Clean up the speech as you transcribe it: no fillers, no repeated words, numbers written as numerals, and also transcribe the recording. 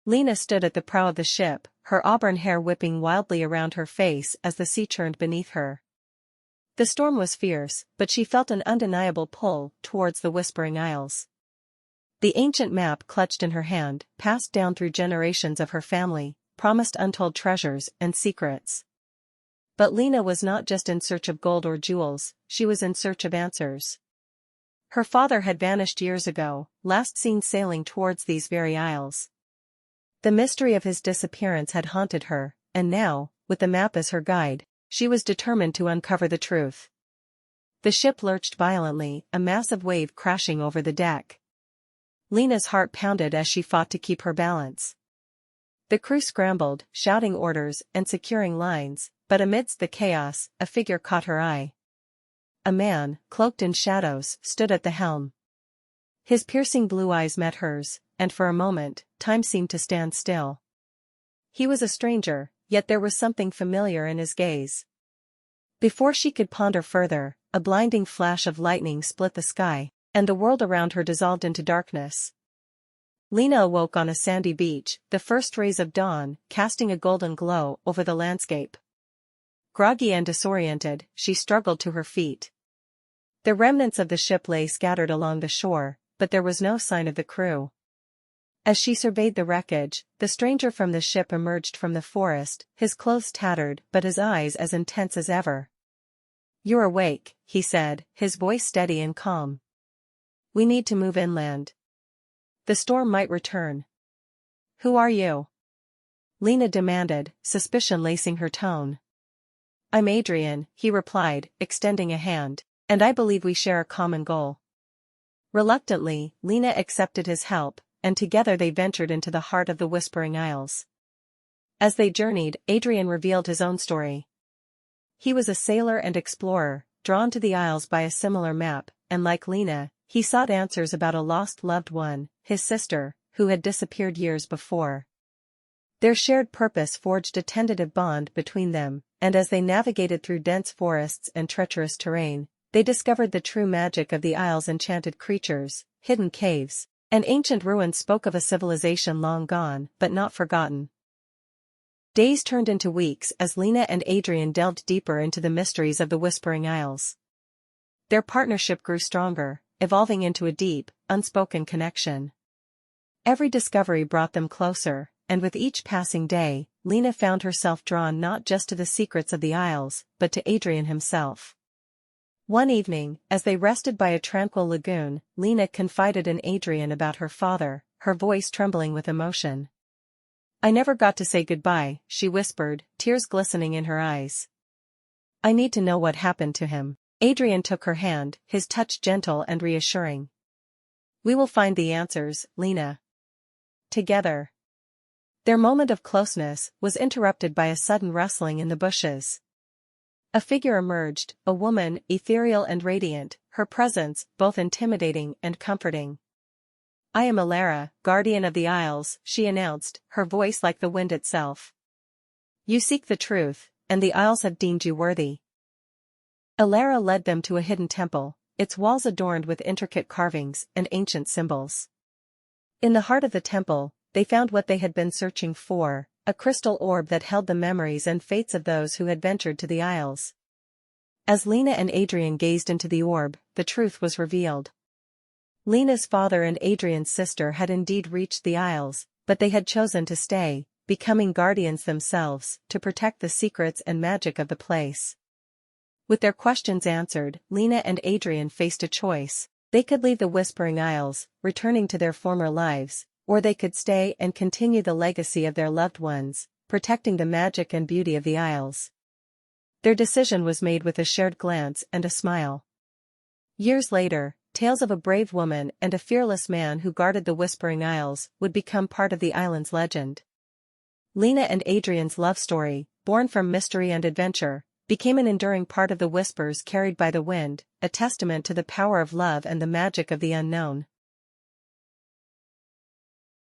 Lena stood at the prow of the ship, her auburn hair whipping wildly around her face as the sea churned beneath her. The storm was fierce, but she felt an undeniable pull towards the Whispering Isles. The ancient map clutched in her hand, passed down through generations of her family, promised untold treasures and secrets. But Lena was not just in search of gold or jewels, she was in search of answers. Her father had vanished years ago, last seen sailing towards these very isles. The mystery of his disappearance had haunted her, and now, with the map as her guide, she was determined to uncover the truth. The ship lurched violently, a massive wave crashing over the deck. Lena's heart pounded as she fought to keep her balance. The crew scrambled, shouting orders and securing lines, but amidst the chaos, a figure caught her eye. A man, cloaked in shadows, stood at the helm. His piercing blue eyes met hers, and for a moment, time seemed to stand still. He was a stranger, yet there was something familiar in his gaze. Before she could ponder further, a blinding flash of lightning split the sky, and the world around her dissolved into darkness. Lena awoke on a sandy beach, the first rays of dawn casting a golden glow over the landscape. Groggy and disoriented, she struggled to her feet. The remnants of the ship lay scattered along the shore, but there was no sign of the crew. As she surveyed the wreckage, the stranger from the ship emerged from the forest, his clothes tattered but his eyes as intense as ever. "You're awake," he said, his voice steady and calm. "We need to move inland. The storm might return." "Who are you?" Lena demanded, suspicion lacing her tone. "I'm Adrian," he replied, extending a hand, "and I believe we share a common goal." Reluctantly, Lena accepted his help, and together they ventured into the heart of the Whispering Isles. As they journeyed, Adrian revealed his own story. He was a sailor and explorer, drawn to the Isles by a similar map, and like Lena, he sought answers about a lost loved one, his sister, who had disappeared years before. Their shared purpose forged a tentative bond between them, and as they navigated through dense forests and treacherous terrain, they discovered the true magic of the Isles' enchanted creatures, hidden caves, and ancient ruins spoke of a civilization long gone but not forgotten. Days turned into weeks as Lena and Adrian delved deeper into the mysteries of the Whispering Isles. Their partnership grew stronger, evolving into a deep, unspoken connection. Every discovery brought them closer, and with each passing day, Lena found herself drawn not just to the secrets of the Isles, but to Adrian himself. One evening, as they rested by a tranquil lagoon, Lena confided in Adrian about her father, her voice trembling with emotion. "I never got to say goodbye," she whispered, tears glistening in her eyes. "I need to know what happened to him." Adrian took her hand, his touch gentle and reassuring. "We will find the answers, Lena. Together." Their moment of closeness was interrupted by a sudden rustling in the bushes. A figure emerged, a woman, ethereal and radiant, her presence both intimidating and comforting. "I am Alara, guardian of the Isles," she announced, her voice like the wind itself. "You seek the truth, and the Isles have deemed you worthy." Alara led them to a hidden temple, its walls adorned with intricate carvings and ancient symbols. In the heart of the temple, they found what they had been searching for, a crystal orb that held the memories and fates of those who had ventured to the Isles. As Lena and Adrian gazed into the orb, the truth was revealed. Lena's father and Adrian's sister had indeed reached the Isles, but they had chosen to stay, becoming guardians themselves, to protect the secrets and magic of the place. With their questions answered, Lena and Adrian faced a choice. They could leave the Whispering Isles, returning to their former lives, or they could stay and continue the legacy of their loved ones, protecting the magic and beauty of the Isles. Their decision was made with a shared glance and a smile. Years later, tales of a brave woman and a fearless man who guarded the Whispering Isles would become part of the island's legend. Lena and Adrian's love story, born from mystery and adventure, became an enduring part of the whispers carried by the wind, a testament to the power of love and the magic of the unknown.